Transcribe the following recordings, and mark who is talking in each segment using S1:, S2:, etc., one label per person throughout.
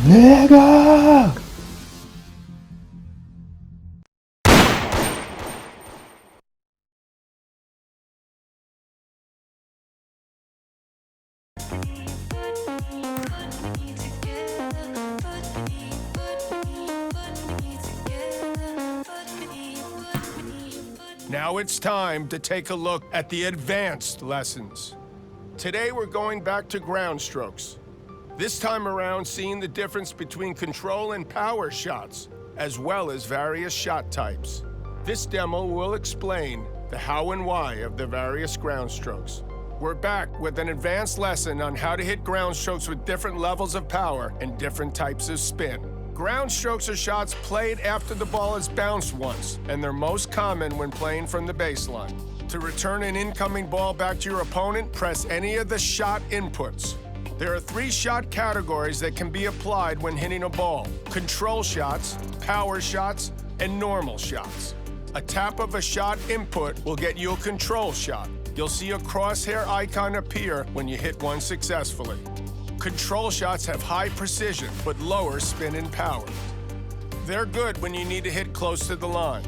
S1: Nigga!
S2: Now it's time to take a look at the advanced lessons. Today we're going back to ground strokes. This time around, seeing the difference between control and power shots, as well as various shot types. This demo will explain the how and why of the various ground strokes. We're back with an advanced lesson on how to hit ground strokes with different levels of power and different types of spin. Ground strokes are shots played after the ball is bounced once, and they're most common when playing from the baseline. To return an incoming ball back to your opponent, press any of the shot inputs. There are 3 shot categories that can be applied when hitting a ball: control shots, power shots, and normal shots. A tap of a shot input will get you a control shot. You'll see a crosshair icon appear when you hit one successfully. Control shots have high precision, but lower spin and power. They're good when you need to hit close to the line.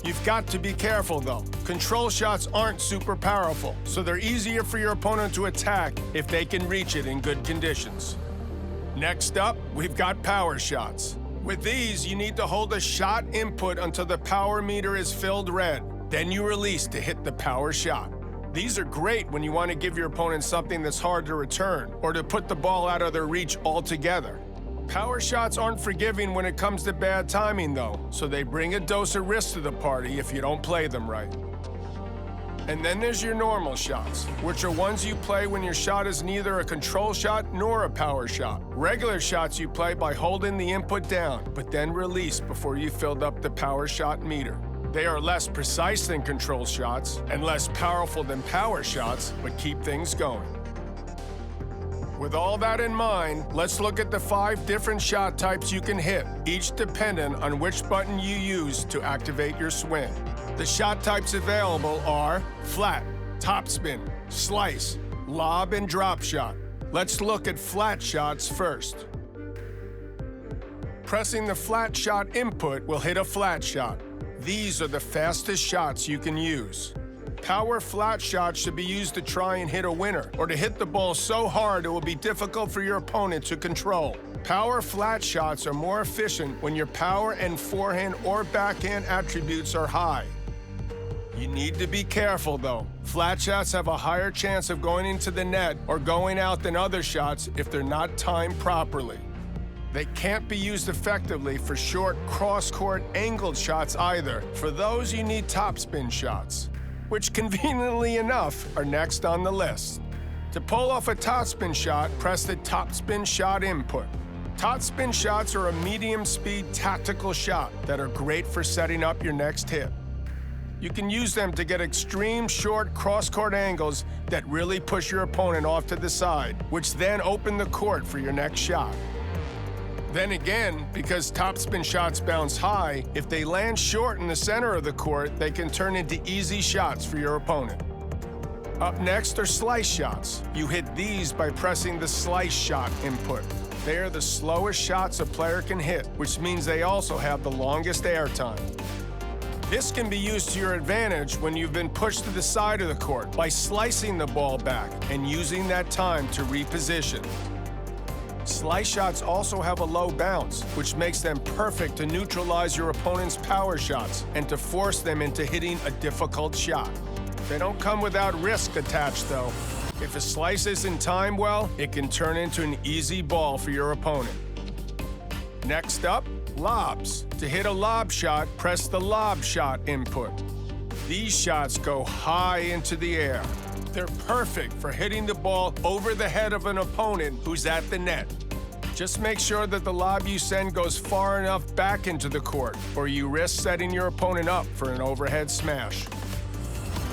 S2: You've got to be careful though. Control shots aren't super powerful, so they're easier for your opponent to attack if they can reach it in good conditions. Next up, we've got power shots. With these, you need to hold a shot input until the power meter is filled red. Then you release to hit the power shot. These are great when you want to give your opponent something that's hard to return, or to put the ball out of their reach altogether. Power shots aren't forgiving when it comes to bad timing though, so they bring a dose of risk to the party if you don't play them right. And then there's your normal shots, which are ones you play when your shot is neither a control shot nor a power shot. Regular shots you play by holding the input down, but then release before you filled up the power shot meter. They are less precise than control shots and less powerful than power shots, but keep things going. With all that in mind, let's look at the 5 different shot types you can hit, each dependent on which button you use to activate your swing. The shot types available are flat, topspin, slice, lob, and drop shot. Let's look at flat shots first. Pressing the flat shot input will hit a flat shot. These are the fastest shots you can use. Power flat shots should be used to try and hit a winner, or to hit the ball so hard it will be difficult for your opponent to control. Power flat shots are more efficient when your power and forehand or backhand attributes are high. You need to be careful though. Flat shots have a higher chance of going into the net or going out than other shots if they're not timed properly. They can't be used effectively for short cross-court angled shots either. For those, you need topspin shots, which conveniently enough are next on the list. To pull off a topspin shot, press the topspin shot input. Topspin shots are a medium-speed tactical shot that are great for setting up your next hit. You can use them to get extreme short cross-court angles that really push your opponent off to the side, which then open the court for your next shot. Then again, because topspin shots bounce high, if they land short in the center of the court, they can turn into easy shots for your opponent. Up next are slice shots. You hit these by pressing the slice shot input. They are the slowest shots a player can hit, which means they also have the longest air time. This can be used to your advantage when you've been pushed to the side of the court by slicing the ball back and using that time to reposition. Slice shots also have a low bounce, which makes them perfect to neutralize your opponent's power shots and to force them into hitting a difficult shot. They don't come without risk attached though. If a slice isn't timed well, it can turn into an easy ball for your opponent. Next up, lobs. To hit a lob shot, press the lob shot input. These shots go high into the air. They're perfect for hitting the ball over the head of an opponent who's at the net. Just make sure that the lob you send goes far enough back into the court, or you risk setting your opponent up for an overhead smash.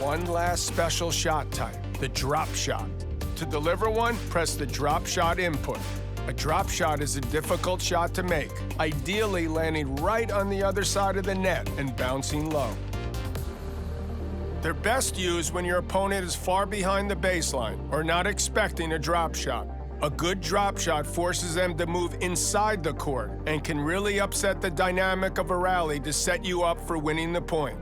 S2: One last special shot type, the drop shot. To deliver one, press the drop shot input. A drop shot is a difficult shot to make, ideally landing right on the other side of the net and bouncing low. They're best used when your opponent is far behind the baseline or not expecting a drop shot. A good drop shot forces them to move inside the court and can really upset the dynamic of a rally to set you up for winning the point.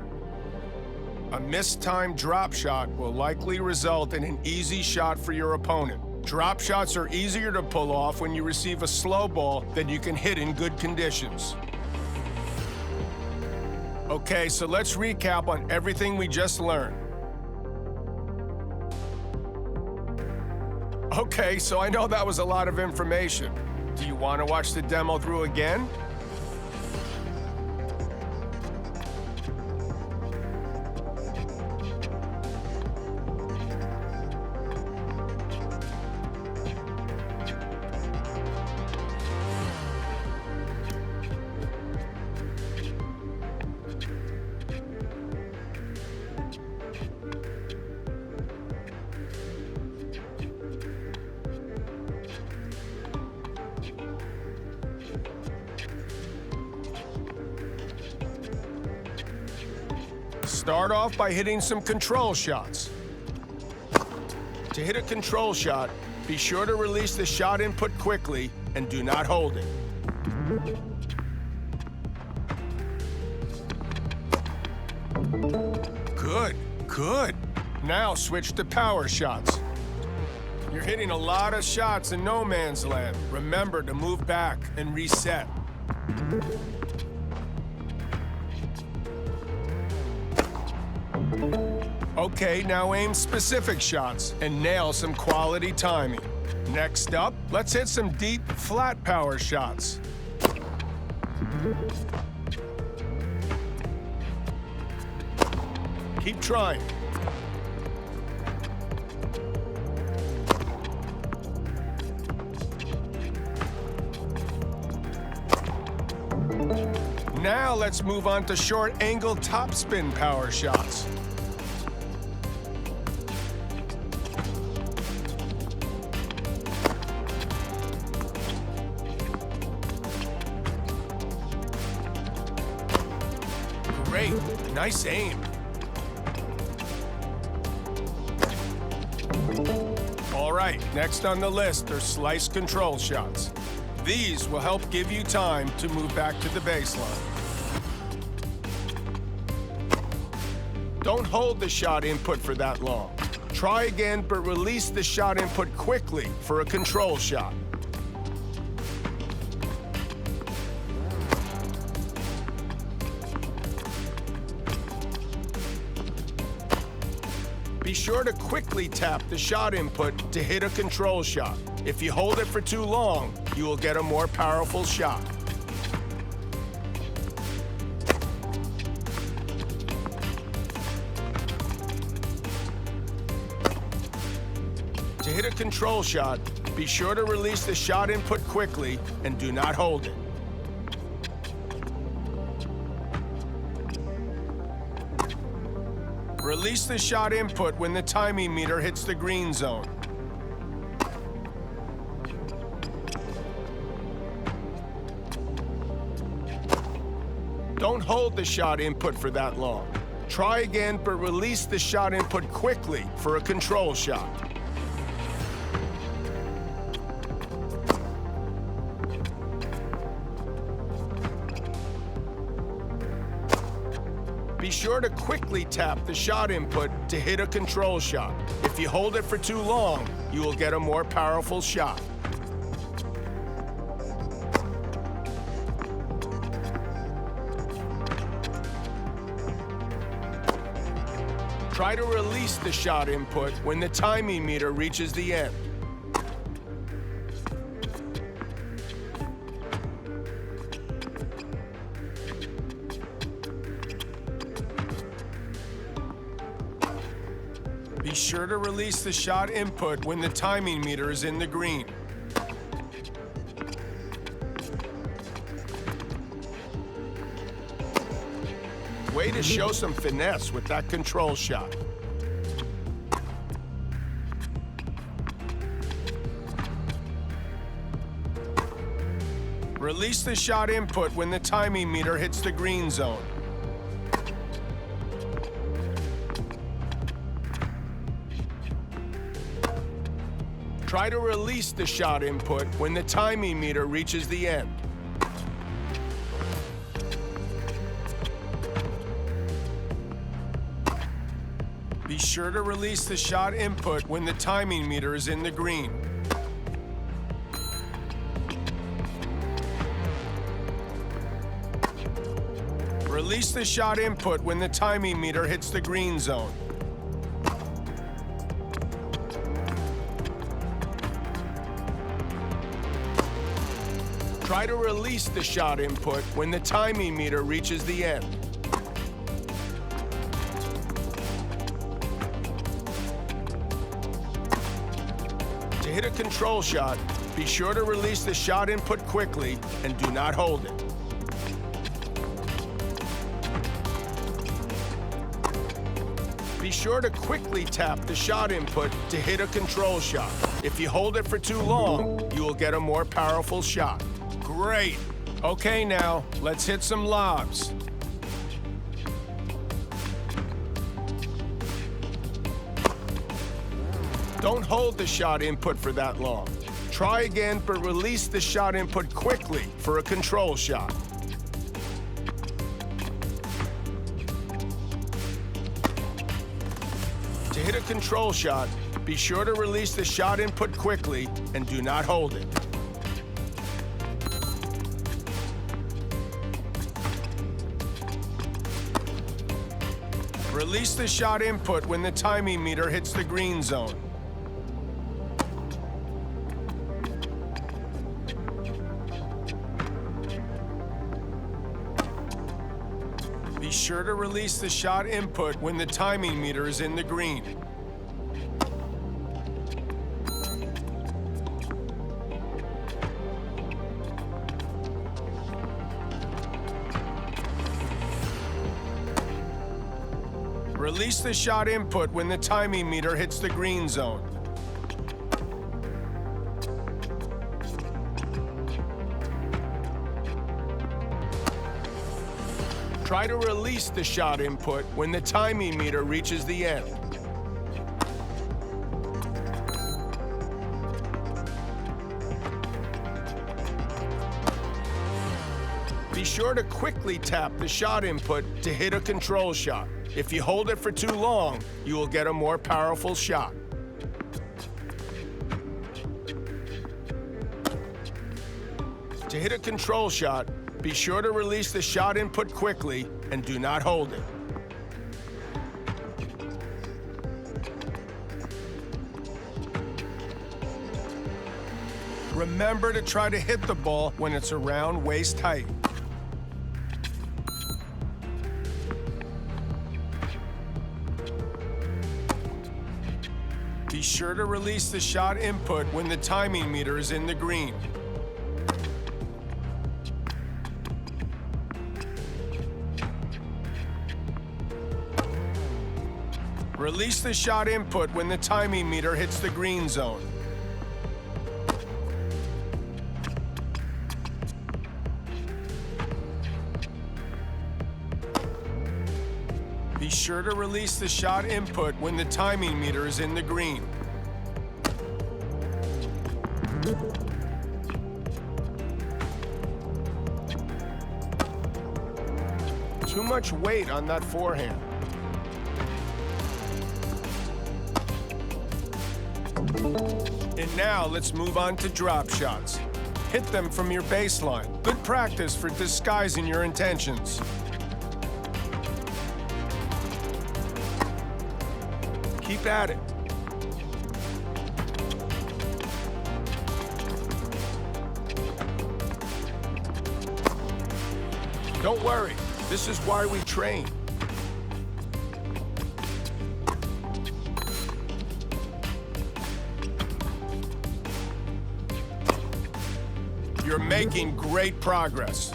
S2: A mistimed drop shot will likely result in an easy shot for your opponent. Drop shots are easier to pull off when you receive a slow ball that you can hit in good conditions. Okay, so let's recap on everything we just learned. Okay, so I know that was a lot of information. Do you want to watch the demo through again? Start off by hitting some control shots. To hit a control shot, be sure to release the shot input quickly and do not hold it. Good, good. Now switch to power shots. You're hitting a lot of shots in no man's land. Remember to move back and reset. Okay, now aim specific shots and nail some quality timing. Next up, let's hit some deep, flat power shots. Keep trying. Now let's move on to short angle topspin power shots. Great, nice aim. All right, next on the list are slice control shots. These will help give you time to move back to the baseline. Don't hold the shot input for that long. Try again, but release the shot input quickly for a control shot. Be sure to quickly tap the shot input to hit a control shot. If you hold it for too long, you will get a more powerful shot. To hit a control shot, be sure to release the shot input quickly and do not hold it. Release the shot input when the timing meter hits the green zone. Don't hold the shot input for that long. Try again, but release the shot input quickly for a control shot. Be sure to quickly tap the shot input to hit a control shot. If you hold it for too long, you will get a more powerful shot. Try to release the shot input when the timing meter reaches the end. Be sure to release the shot input when the timing meter is in the green. Way to show some finesse with that control shot. Release the shot input when the timing meter hits the green zone. Try to release the shot input when the timing meter reaches the end. Be sure to release the shot input when the timing meter is in the green. Release the shot input when the timing meter hits the green zone. Try to release the shot input when the timing meter reaches the end. To hit a control shot, be sure to release the shot input quickly and do not hold it. Be sure to quickly tap the shot input to hit a control shot. If you hold it for too long, you will get a more powerful shot. Great! Okay, now, let's hit some lobs. Don't hold the shot input for that long. Try again, but release the shot input quickly for a control shot. To hit a control shot, be sure to release the shot input quickly and do not hold it. Release the shot input when the timing meter hits the green zone. Be sure to release the shot input when the timing meter is in the green. Release the shot input when the timing meter hits the green zone. Try to release the shot input when the timing meter reaches the end. Be sure to quickly tap the shot input to hit a control shot. If you hold it for too long, you will get a more powerful shot. To hit a control shot, be sure to release the shot input quickly and do not hold it. Remember to try to hit the ball when it's around waist height. Be sure to release the shot input when the timing meter is in the green. Release the shot input when the timing meter hits the green zone. Be sure to release the shot input when the timing meter is in the green. Too much weight on that forehand. And now let's move on to drop shots. Hit them from your baseline. Good practice for disguising your intentions. Keep at it. Don't worry, this is why we train. You're making great progress.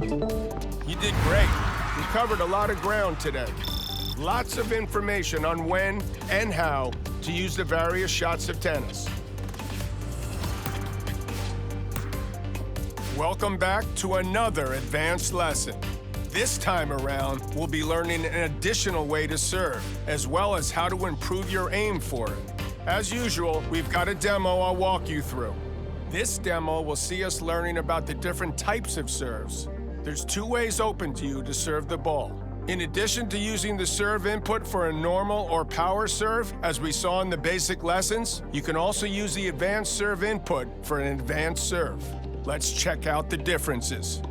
S2: You did great. You covered a lot of ground today. Lots of information on when and how to use the various shots of tennis. Welcome back to another advanced lesson. This time around, we'll be learning an additional way to serve, as well as how to improve your aim for it. As usual, we've got a demo I'll walk you through. This demo will see us learning about the different types of serves. There's 2 ways open to you to serve the ball. In addition to using the serve input for a normal or power serve, as we saw in the basic lessons, you can also use the advanced serve input for an advanced serve. Let's check out the differences.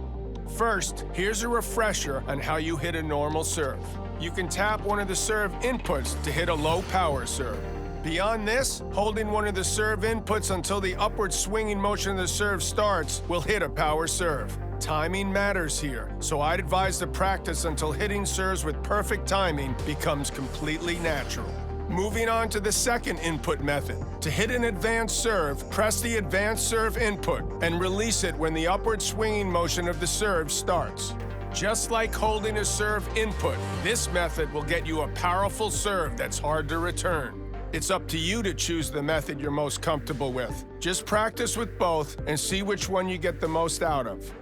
S2: First, here's a refresher on how you hit a normal serve. You can tap one of the serve inputs to hit a low power serve. Beyond this, holding one of the serve inputs until the upward swinging motion of the serve starts will hit a power serve. Timing matters here, so I'd advise to practice until hitting serves with perfect timing becomes completely natural. Moving on to the second input method. To hit an advanced serve, press the advanced serve input and release it when the upward swinging motion of the serve starts. Just like holding a serve input, this method will get you a powerful serve that's hard to return. It's up to you to choose the method you're most comfortable with. Just practice with both and see which one you get the most out of.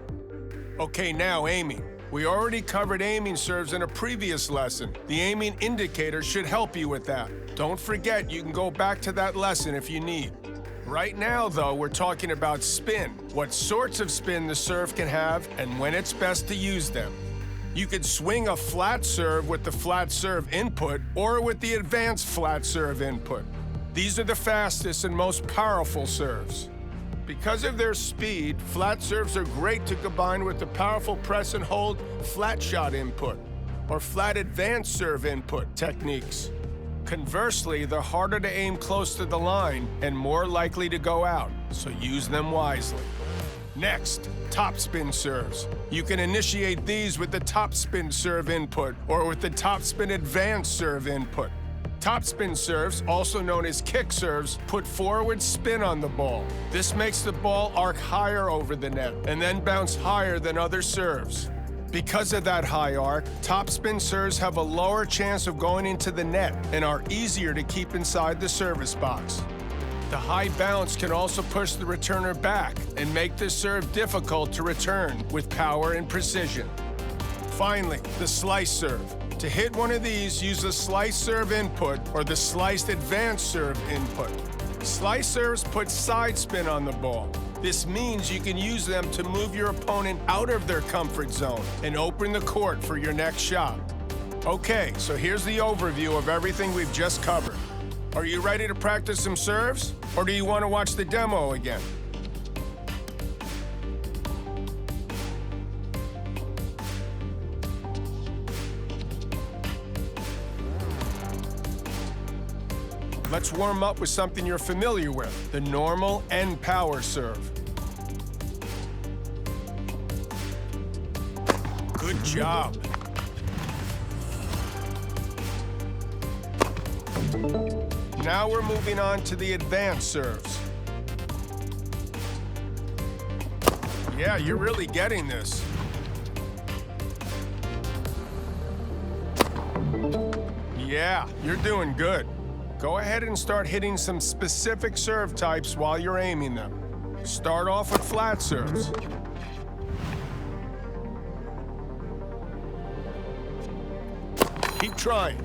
S2: Okay, now aiming. We already covered aiming serves in a previous lesson. The aiming indicator should help you with that. Don't forget, you can go back to that lesson if you need. Right now, though, we're talking about spin, what sorts of spin the serve can have, and when it's best to use them. You could swing a flat serve with the flat serve input or with the advanced flat serve input. These are the fastest and most powerful serves. Because of their speed, flat serves are great to combine with the powerful press and hold flat shot input or flat advanced serve input techniques. Conversely, they're harder to aim close to the line and more likely to go out, so use them wisely. Next, TopSpin serves. You can initiate these with the TopSpin serve input or with the TopSpin Advanced serve input. TopSpin serves, also known as kick serves, put forward spin on the ball. This makes the ball arc higher over the net and then bounce higher than other serves. Because of that high arc, TopSpin serves have a lower chance of going into the net and are easier to keep inside the service box. The high bounce can also push the returner back and make the serve difficult to return with power and precision. Finally, the slice serve. To hit one of these, use the slice serve input or the sliced advanced serve input. Slice serves put side spin on the ball. This means you can use them to move your opponent out of their comfort zone and open the court for your next shot. Okay, so here's the overview of everything we've just covered. Are you ready to practice some serves, or do you want to watch the demo again? Let's warm up with something you're familiar with, the normal and power serve. Good job. Now we're moving on to the advanced serves. Yeah, you're really getting this. Yeah, you're doing good. Go ahead and start hitting some specific serve types while you're aiming them. Start off with flat serves. Keep trying.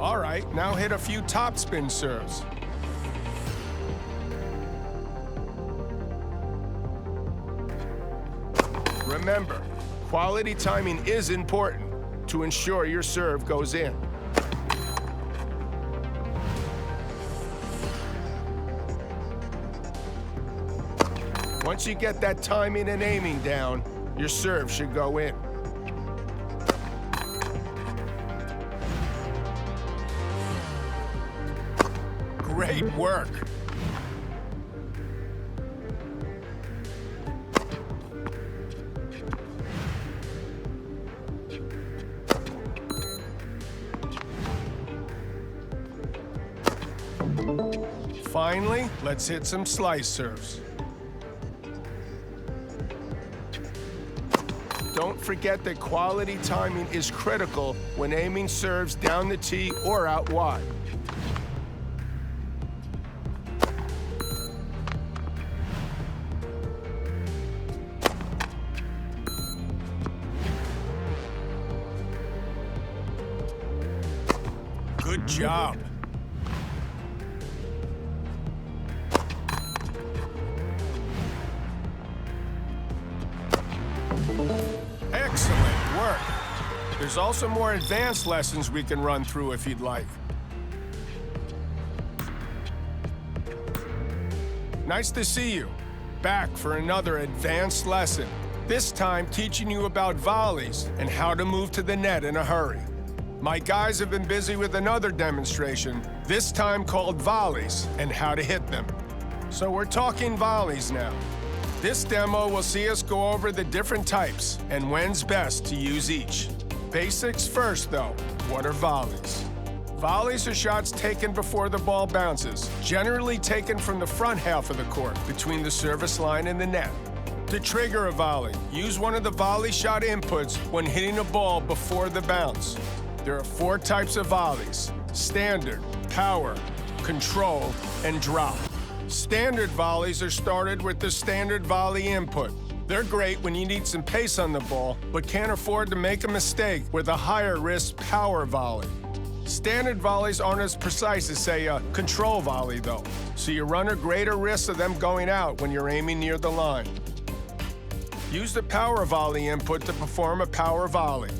S2: All right, now hit a few TopSpin serves. Remember, quality timing is important to ensure your serve goes in. Once you get that timing and aiming down, your serve should go in. Great work. Finally, let's hit some slice serves. Don't forget that quality timing is critical when aiming serves down the tee or out wide. Good job. Excellent work. There's also more advanced lessons we can run through if you'd like. Nice to see you. Back for another advanced lesson. This time teaching you about volleys and how to move to the net in a hurry. My guys have been busy with another demonstration, this time called volleys and how to hit them. So we're talking volleys now. This demo will see us go over the different types and when's best to use each. Basics first though, what are volleys? Volleys are shots taken before the ball bounces, generally taken from the front half of the court, between the service line and the net. To trigger a volley, use one of the volley shot inputs when hitting a ball before the bounce. There are 4 types of volleys: standard, power, control, and drop. Standard volleys are started with the standard volley input. They're great when you need some pace on the ball, but can't afford to make a mistake with a higher risk power volley. Standard volleys aren't as precise as, say, a control volley, though, so you run a greater risk of them going out when you're aiming near the line. Use the power volley input to perform a power volley.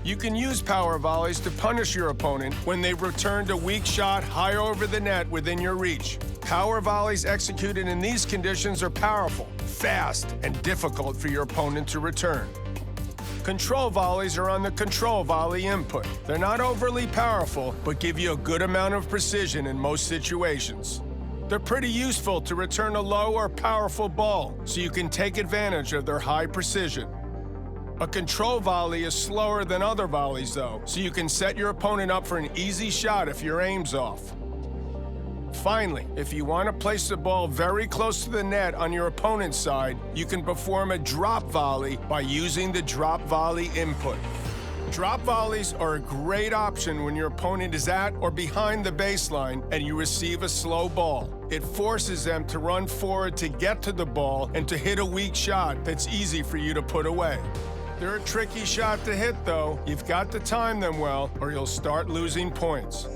S2: You can use power volleys to punish your opponent when they've returned a weak shot high over the net within your reach. Power volleys executed in these conditions are powerful, fast, and difficult for your opponent to return. Control volleys are on the control volley input. They're not overly powerful, but give you a good amount of precision in most situations. They're pretty useful to return a low or powerful ball, so you can take advantage of their high precision. A control volley is slower than other volleys, though, so you can set your opponent up for an easy shot if your aim's off. Finally, if you want to place the ball very close to the net on your opponent's side, you can perform a drop volley by using the drop volley input. Drop volleys are a great option when your opponent is at or behind the baseline and you receive a slow ball. It forces them to run forward to get to the ball and to hit a weak shot that's easy for you to put away. They're a tricky shot to hit, though. You've got to time them well or you'll start losing points.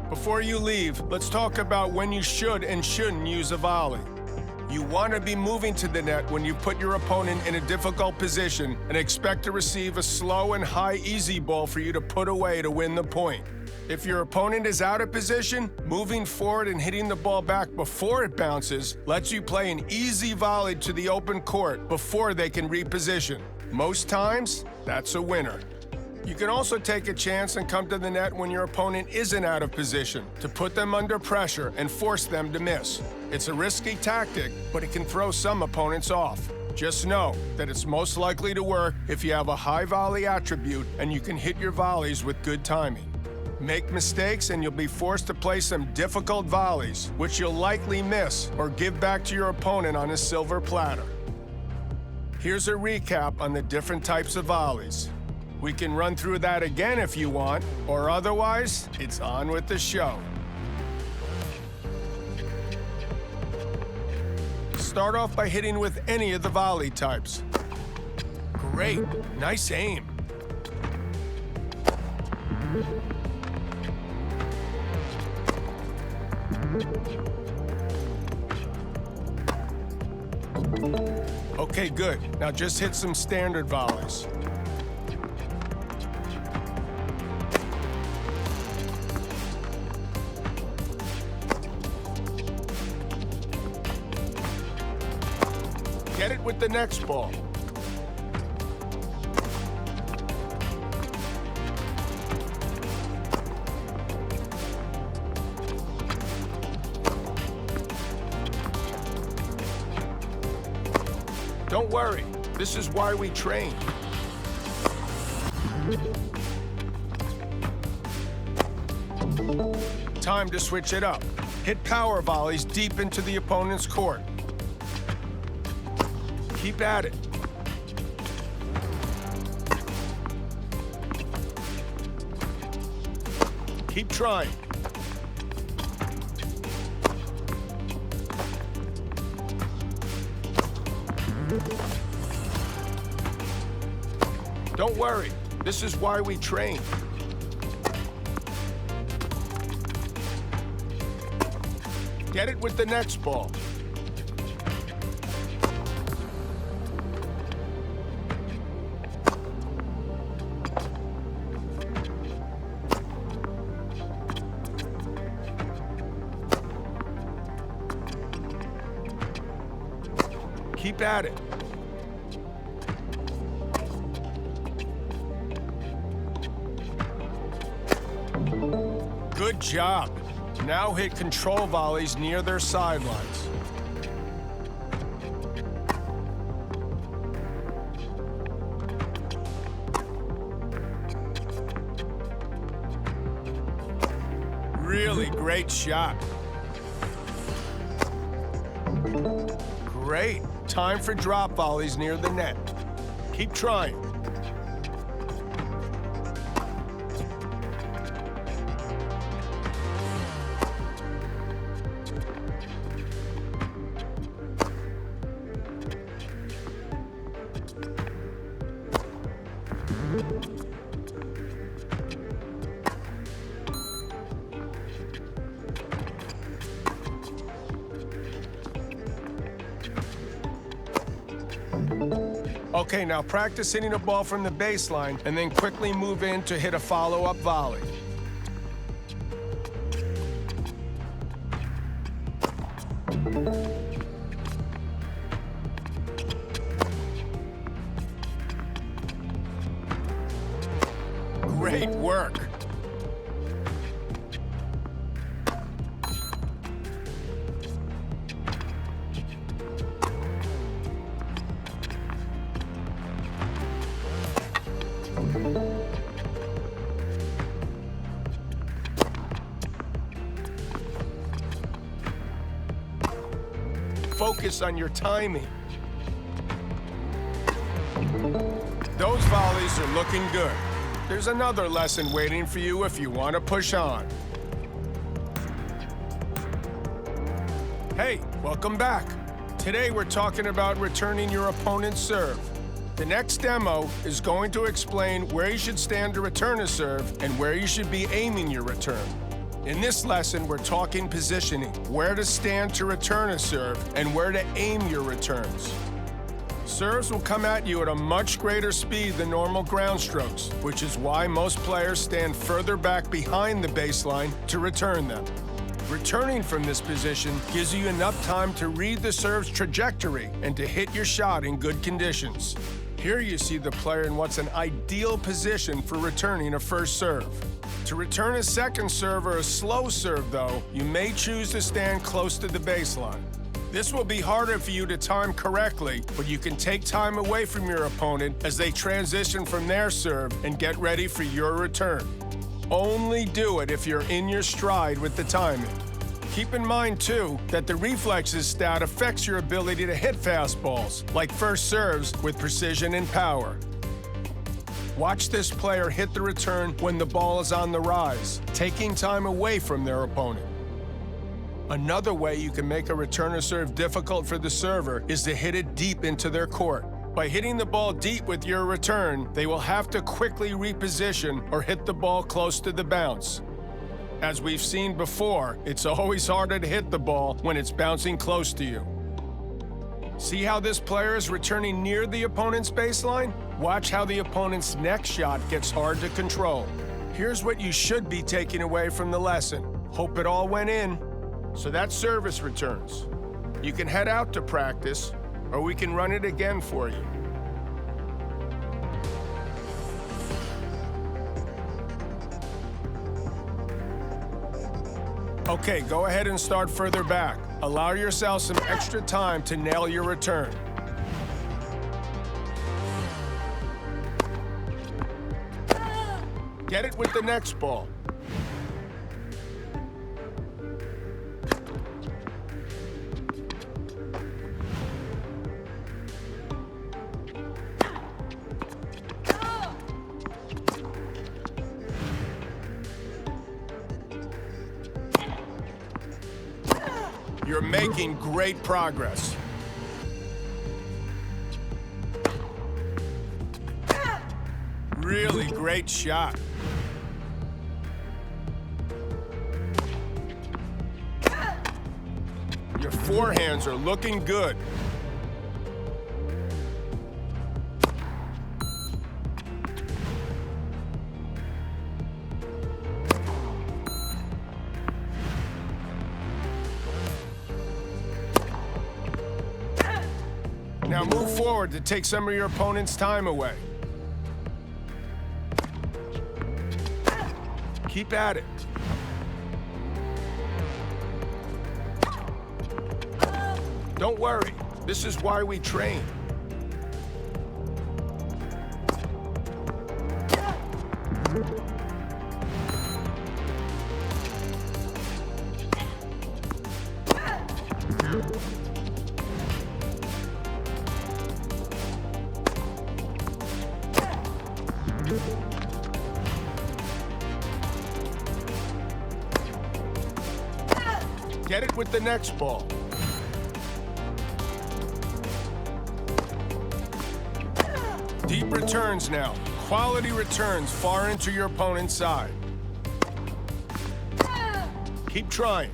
S2: Before you leave, let's talk about when you should and shouldn't use a volley. You want to be moving to the net when you put your opponent in a difficult position and expect to receive a slow and high easy ball for you to put away to win the point. If your opponent is out of position, moving forward and hitting the ball back before it bounces lets you play an easy volley to the open court before they can reposition. Most times, that's a winner. You can also take a chance and come to the net when your opponent isn't out of position to put them under pressure and force them to miss. It's a risky tactic, but it can throw some opponents off. Just know that it's most likely to work if you have a high volley attribute and you can hit your volleys with good timing. Make mistakes and you'll be forced to play some difficult volleys, which you'll likely miss or give back to your opponent on a silver platter. Here's a recap on the different types of volleys. We can run through that again if you want, or otherwise, it's on with the show. Start off by hitting with any of the volley types. Great, nice aim. Okay, good. Now just hit some standard volleys. Get it with the next ball. Don't worry, this is why we train. Time to switch it up. Hit power volleys deep into the opponent's court. Keep at it. Keep trying. Don't worry, this is why we train. Get it with the next ball. Keep at it. Good job. Now hit control volleys near their sidelines. Really great shot. Great. Time for drop volleys near the net. Keep trying. Okay, now practice hitting a ball from the baseline and then quickly move in to hit a follow-up volley. Great work. Focus on your timing. Those volleys are looking good. There's another lesson waiting for you if you want to push on. Hey, welcome back. Today we're talking about returning your opponent's serve. The next demo is going to explain where you should stand to return a serve and where you should be aiming your return. In this lesson, we're talking positioning, where to stand to return a serve, and where to aim your returns. Serves will come at you at a much greater speed than normal ground strokes, which is why most players stand further back behind the baseline to return them. Returning from this position gives you enough time to read the serve's trajectory and to hit your shot in good conditions. Here you see the player in what's an ideal position for returning a first serve. To return a second serve or a slow serve, though, you may choose to stand close to the baseline. This will be harder for you to time correctly, but you can take time away from your opponent as they transition from their serve and get ready for your return. Only do it if you're in your stride with the timing. Keep in mind, too, that the reflexes stat affects your ability to hit fastballs, like first serves, with precision and power. Watch this player hit the return when the ball is on the rise, taking time away from their opponent. Another way you can make a returner serve difficult for the server is to hit it deep into their court. By hitting the ball deep with your return, they will have to quickly reposition or hit the ball close to the bounce. As we've seen before, it's always harder to hit the ball when it's bouncing close to you. See how this player is returning near the opponent's baseline? Watch how the opponent's next shot gets hard to control. Here's what you should be taking away from the lesson. Hope it all went in. So that's service returns. You can head out to practice, or we can run it again for you. Okay, go ahead and start further back. Allow yourself some extra time to nail your return. Get it with the next ball. You're making great progress. Really great shot. forehands are looking good. Now move forward to take some of your opponent's time away. Keep at it. Don't worry, this is why we train. Get it with the next ball. Deep returns now. Quality returns far into your opponent's side. Keep trying.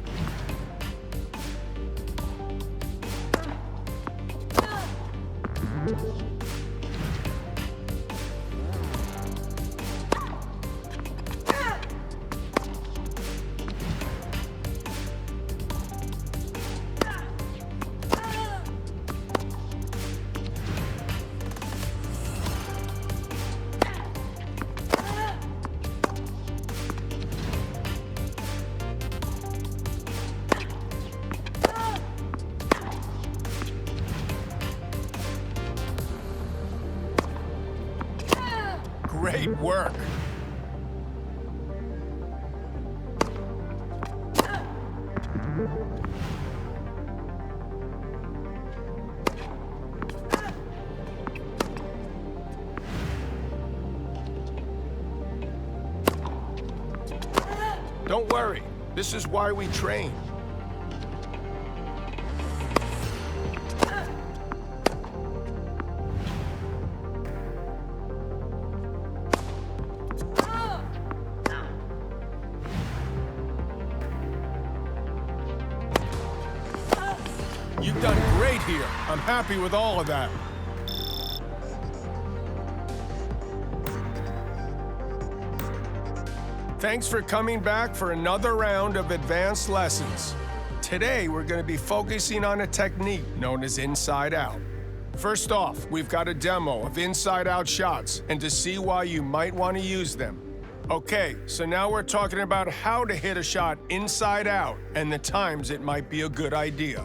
S2: Great work. Don't worry, this is why we train. You've done great here. I'm happy with all of that. Thanks for coming back for another round of advanced lessons. Today, we're going to be focusing on a technique known as inside out. First off, we've got a demo of inside out shots and to see why you might want to use them. Okay, so now we're talking about how to hit a shot inside out and the times it might be a good idea.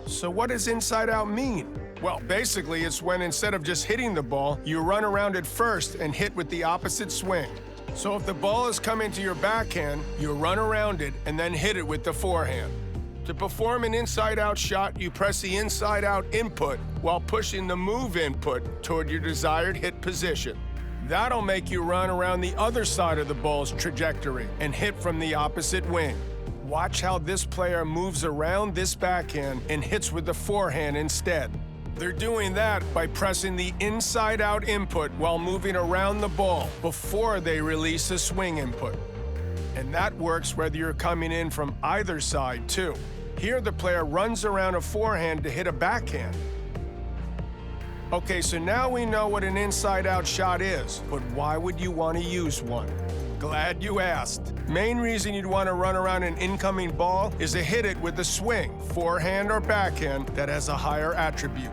S2: So what does inside out mean? Well, basically, it's when instead of just hitting the ball, you run around it first and hit with the opposite swing. So if the ball is coming to your backhand, you run around it and then hit it with the forehand. To perform an inside-out shot, you press the inside-out input while pushing the move input toward your desired hit position. That'll make you run around the other side of the ball's trajectory and hit from the opposite wing. Watch how this player moves around this backhand and hits with the forehand instead. They're doing that by pressing the inside-out input while moving around the ball before they release the swing input. And that works whether you're coming in from either side, too. Here, the player runs around a forehand to hit a backhand. Okay, so now we know what an inside-out shot is, but why would you want to use one? Glad you asked. Main reason you'd want to run around an incoming ball is to hit it with a swing, forehand or backhand, that has a higher attribute.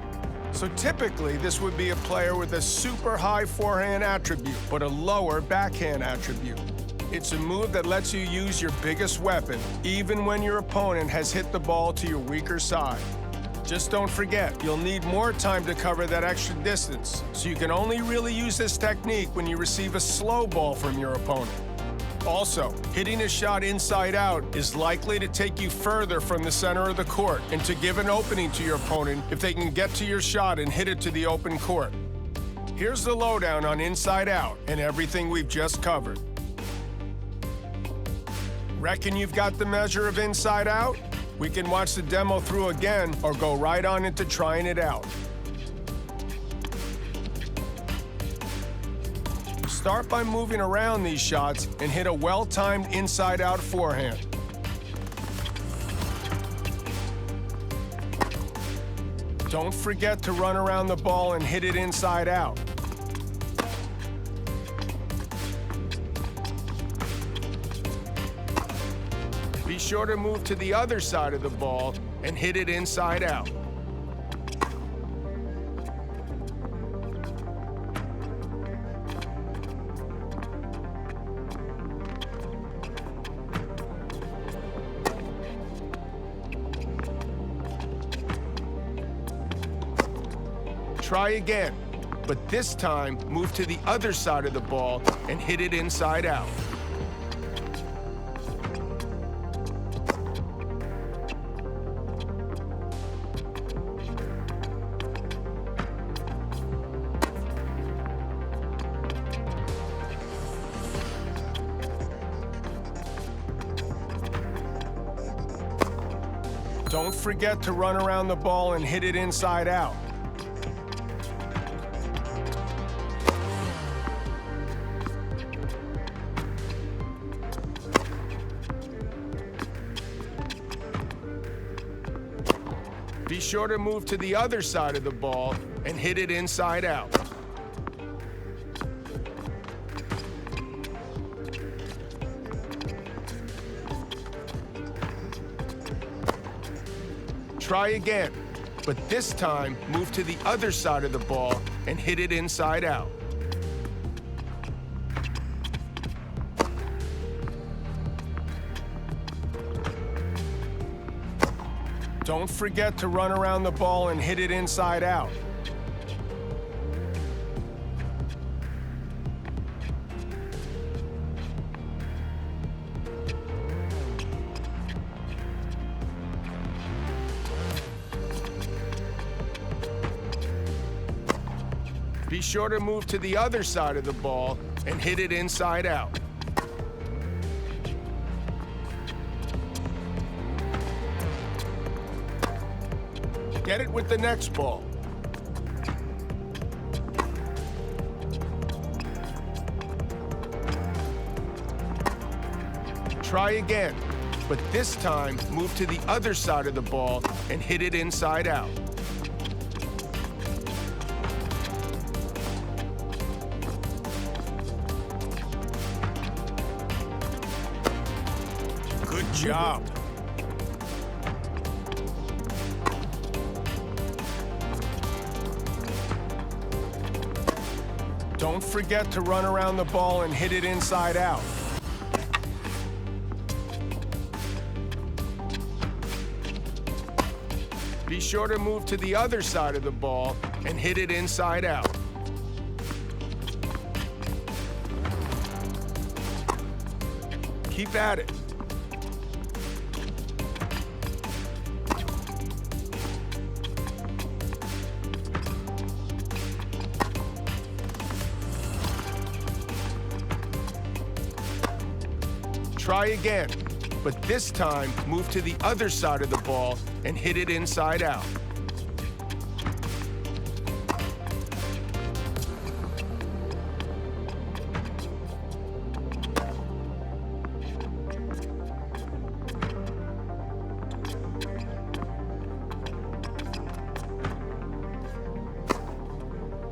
S2: So typically, this would be a player with a super high forehand attribute, but a lower backhand attribute. It's a move that lets you use your biggest weapon, even when your opponent has hit the ball to your weaker side. Just don't forget, you'll need more time to cover that extra distance, so you can only really use this technique when you receive a slow ball from your opponent. Also, hitting a shot inside out is likely to take you further from the center of the court and to give an opening to your opponent if they can get to your shot and hit it to the open court. Here's the lowdown on inside out and everything we've just covered. Reckon you've got the measure of inside out? We can watch the demo through again or go right on into trying it out. Start by moving around these shots and hit a well-timed inside-out forehand. Don't forget to run around the ball and hit it inside out. Be sure to move to the other side of the ball and hit it inside out. Try again, but this time move to the other side of the ball and hit it inside out. Don't forget to run around the ball and hit it inside out. Be sure to move to the other side of the ball and hit it inside out. Try again, but this time move to the other side of the ball and hit it inside out. Don't forget to run around the ball and hit it inside out. Be sure to move to the other side of the ball and hit it inside out. Get it with the next ball. Try again, but this time move to the other side of the ball and hit it inside out. Good job. Don't forget to run around the ball and hit it inside out. Be sure to move to the other side of the ball and hit it inside out. Keep at it. Try again, but this time move to the other side of the ball and hit it inside out.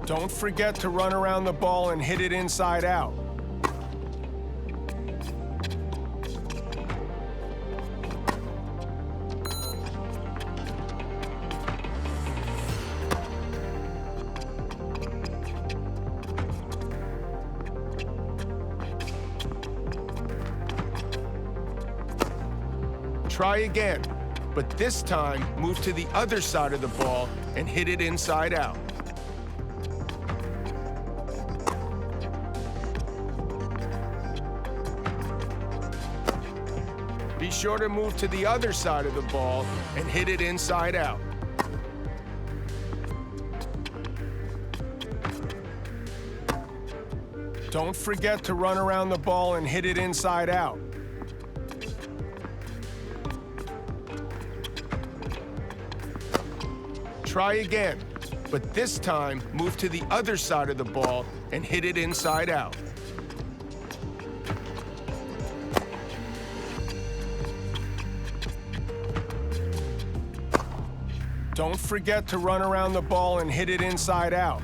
S2: Don't forget to run around the ball and hit it inside out. Try again, but this time move to the other side of the ball and hit it inside out. Be sure to move to the other side of the ball and hit it inside out. Don't forget to run around the ball and hit it inside out. Try again, but this time move to the other side of the ball and hit it inside out. Don't forget to run around the ball and hit it inside out.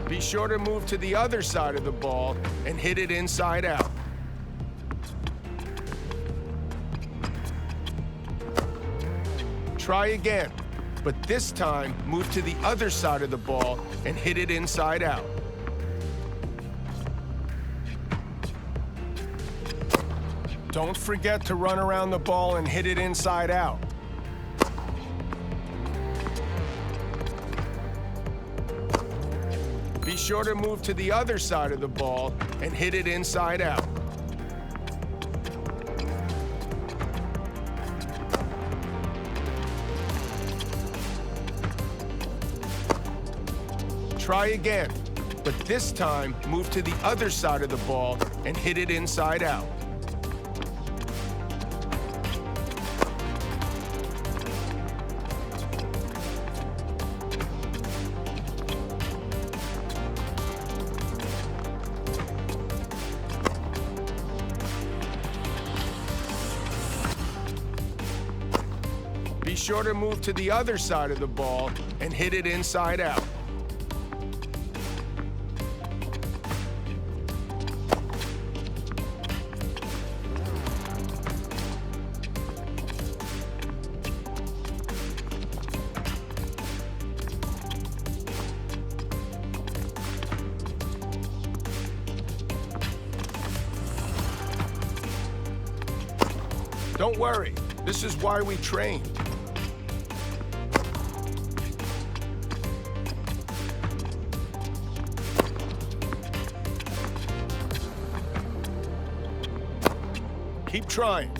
S2: Be sure to move to the other side of the ball and hit it inside out. Try again, but this time move to the other side of the ball and hit it inside out. Don't forget to run around the ball and hit it inside out. Be sure to move to the other side of the ball and hit it inside out. Try again, but this time move to the other side of the ball and hit it inside out. Be sure to move to the other side of the ball and hit it inside out. Don't worry, this is why we train. Keep trying.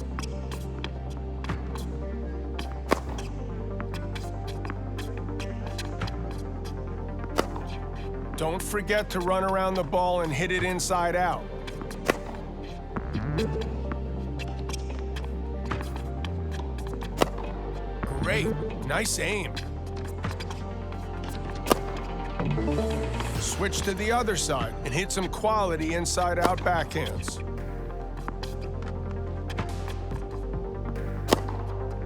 S2: Don't forget to run around the ball and hit it inside out. Great, nice aim. Switch to the other side and hit some quality inside-out backhands.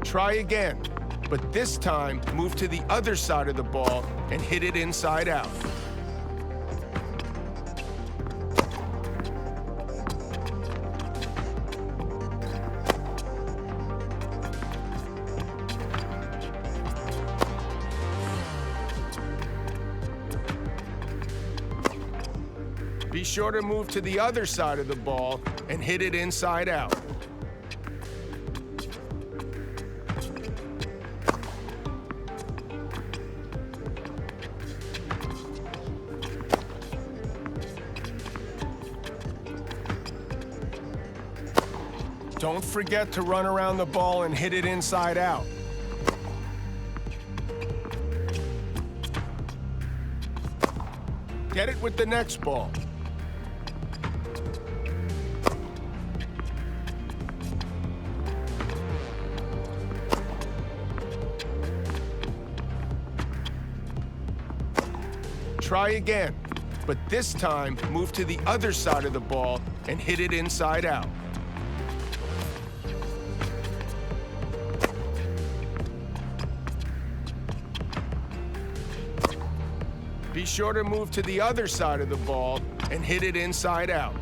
S2: Try again, but this time move to the other side of the ball and hit it inside out. Be sure to move to the other side of the ball and hit it inside out. Don't forget to run around the ball and hit it inside out. Get it with the next ball. Try again, but this time move to the other side of the ball and hit it inside out. Be sure to move to the other side of the ball and hit it inside out.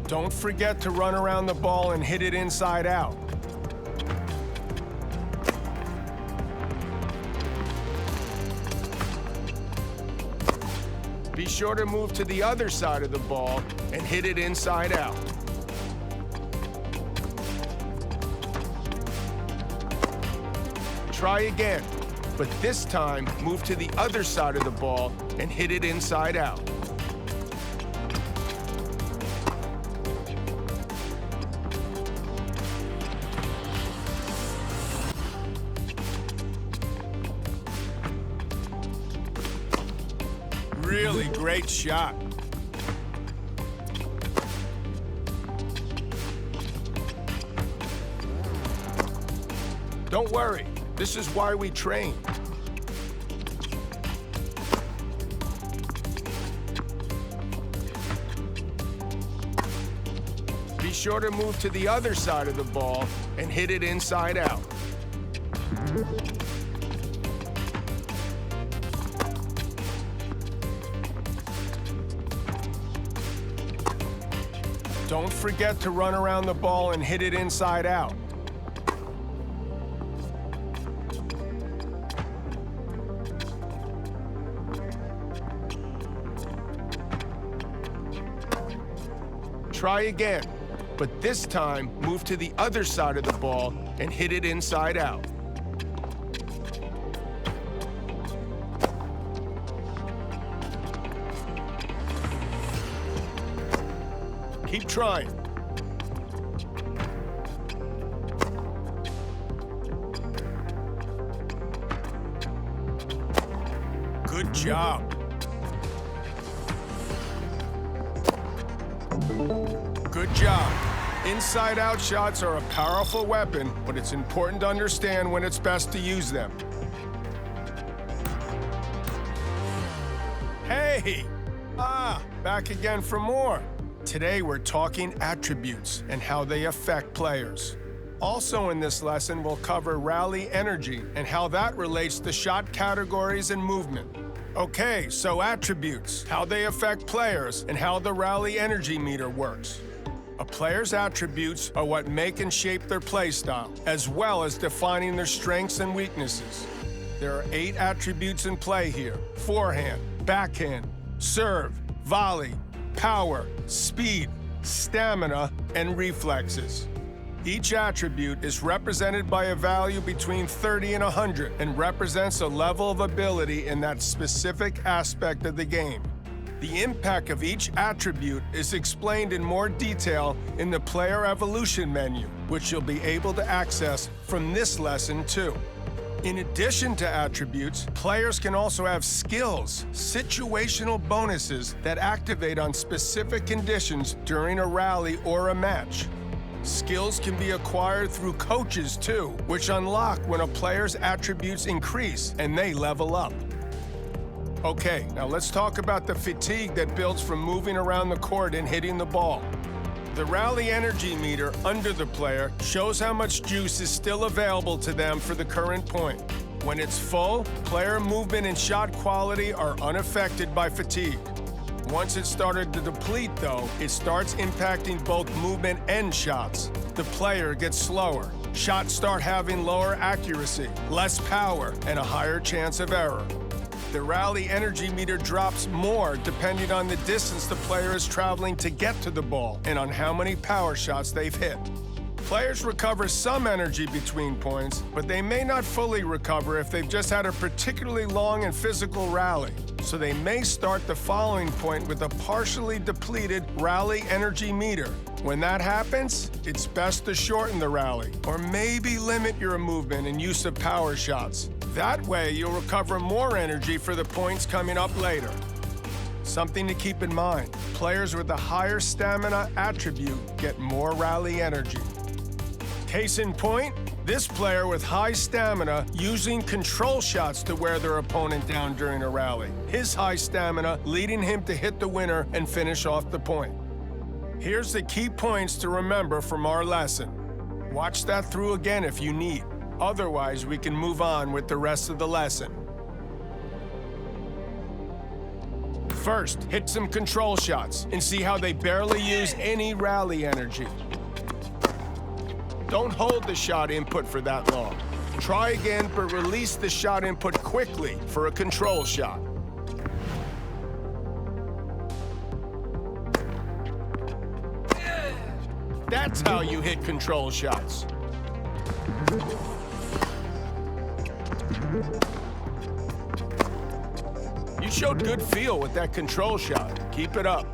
S2: Don't forget to run around the ball and hit it inside out. Be sure to move to the other side of the ball and hit it inside out. Try again, but this time move to the other side of the ball and hit it inside out. Really great shot. Don't worry, this is why we train. Be sure to move to the other side of the ball and hit it inside out. Don't forget to run around the ball and hit it inside out. Try again, but this time move to the other side of the ball and hit it inside out. Keep trying. Good job. Good job. Inside-out shots are a powerful weapon, but it's important to understand when it's best to use them. Hey! Back again for more. Today we're talking attributes and how they affect players. Also in this lesson, we'll cover rally energy and how that relates to shot categories and movement. Okay, so attributes, how they affect players, and how the rally energy meter works. A player's attributes are what make and shape their play style, as well as defining their strengths and weaknesses. There are 8 attributes in play here: forehand, backhand, serve, volley, power, speed, stamina, and reflexes. Each attribute is represented by a value between 30 and 100 and represents a level of ability in that specific aspect of the game. The impact of each attribute is explained in more detail in the Player Evolution menu, which you'll be able to access from this lesson too. In addition to attributes, players can also have skills, situational bonuses that activate on specific conditions during a rally or a match. Skills can be acquired through coaches too, which unlock when a player's attributes increase and they level up. Okay, now let's talk about the fatigue that builds from moving around the court and hitting the ball. The rally energy meter under the player shows how much juice is still available to them for the current point. When it's full, player movement and shot quality are unaffected by fatigue. Once it started to deplete, though, it starts impacting both movement and shots. The player gets slower. Shots start having lower accuracy, less power, and a higher chance of error. The rally energy meter drops more depending on the distance the player is traveling to get to the ball and on how many power shots they've hit. Players recover some energy between points, but they may not fully recover if they've just had a particularly long and physical rally. So they may start the following point with a partially depleted rally energy meter. When that happens, it's best to shorten the rally, or maybe limit your movement and use of power shots. That way, you'll recover more energy for the points coming up later. Something to keep in mind, players with a higher stamina attribute get more rally energy. Case in point, this player with high stamina using control shots to wear their opponent down during a rally. His high stamina leading him to hit the winner and finish off the point. Here's the key points to remember from our lesson. Watch that through again if you need. Otherwise, we can move on with the rest of the lesson. First, hit some control shots and see how they barely use any rally energy. Don't hold the shot input for that long. Try again, but release the shot input quickly for a control shot. That's how you hit control shots. You showed good feel with that control shot. Keep it up.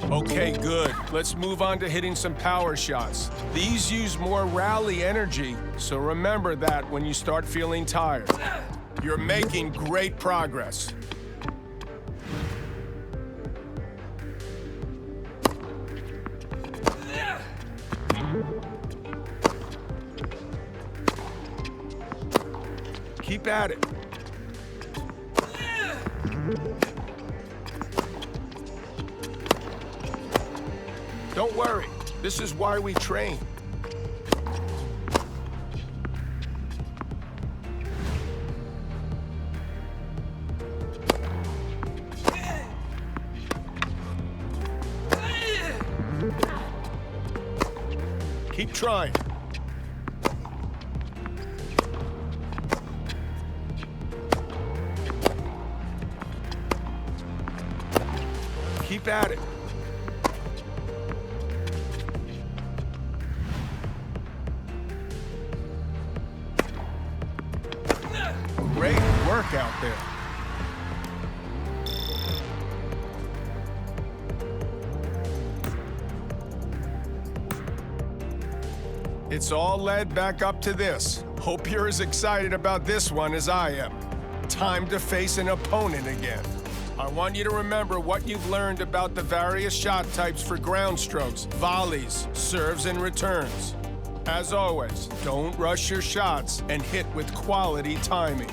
S2: Okay, good. Let's move on to hitting some power shots. These use more rally energy, so remember that when you start feeling tired. You're making great progress. Keep at it. Don't worry. This is why we train. Keep trying. Keep at it. Great work out there. It's all led back up to this. Hope you're as excited about this one as I am. Time to face an opponent again. I want you to remember what you've learned about the various shot types for ground strokes, volleys, serves, and returns. As always, don't rush your shots and hit with quality timing.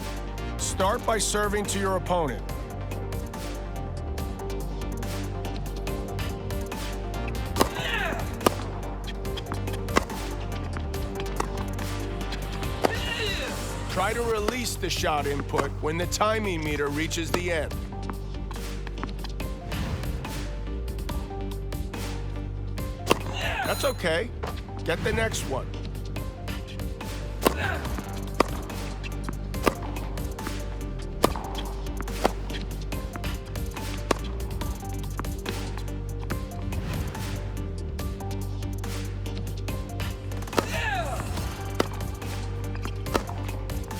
S2: Start by serving to your opponent. Try to release the shot input when the timing meter reaches the end. That's okay. Get the next one.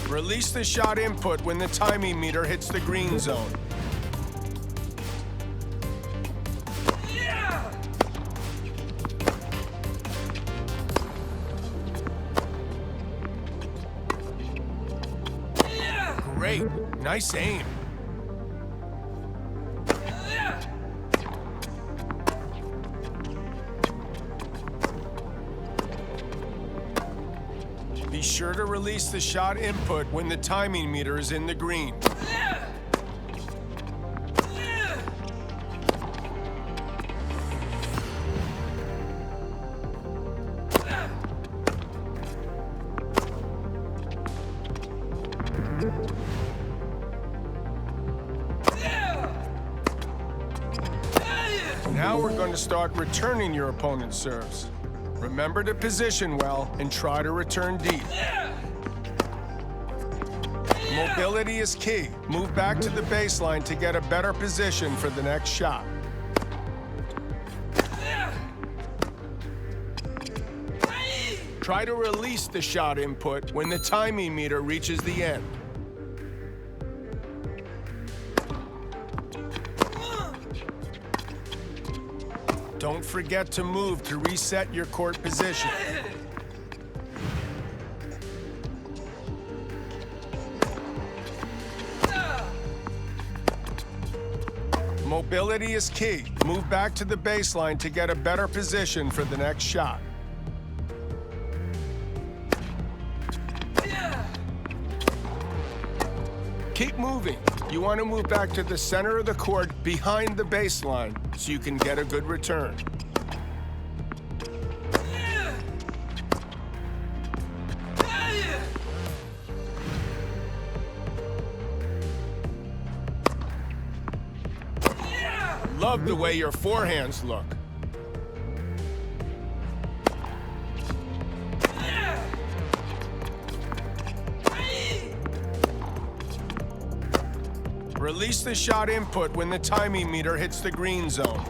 S2: Release the shot input when the timing meter hits the green zone. Great. Nice aim. Be sure to release the shot input when the timing meter is in the green. Now we're going to start returning your opponent's serves. Remember to position well and try to return deep. Mobility is key. Move back to the baseline to get a better position for the next shot. Try to release the shot input when the timing meter reaches the end. Don't forget to move to reset your court position. Mobility is key. Move back to the baseline to get a better position for the next shot. Keep moving. You want to move back to the center of the court behind the baseline so you can get a good return. Love the way your forehands look. Release the shot input when the timing meter hits the green zone.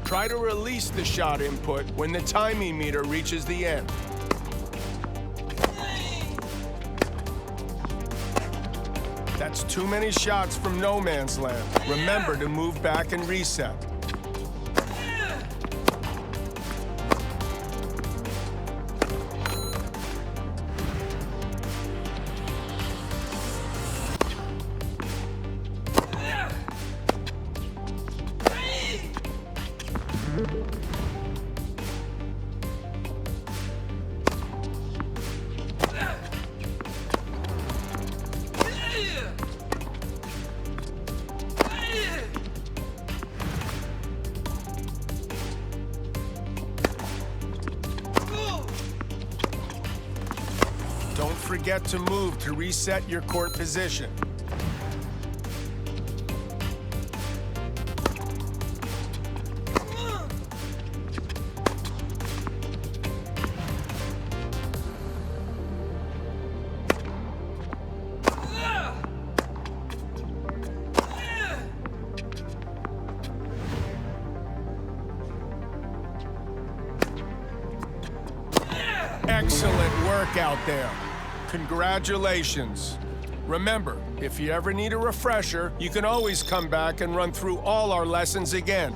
S2: Try to release the shot input when the timing meter reaches the end. That's too many shots from no man's land. Remember to move back and reset. forget to move to reset your court position. Excellent work out there. Congratulations. Remember, if you ever need a refresher, you can always come back and run through all our lessons again.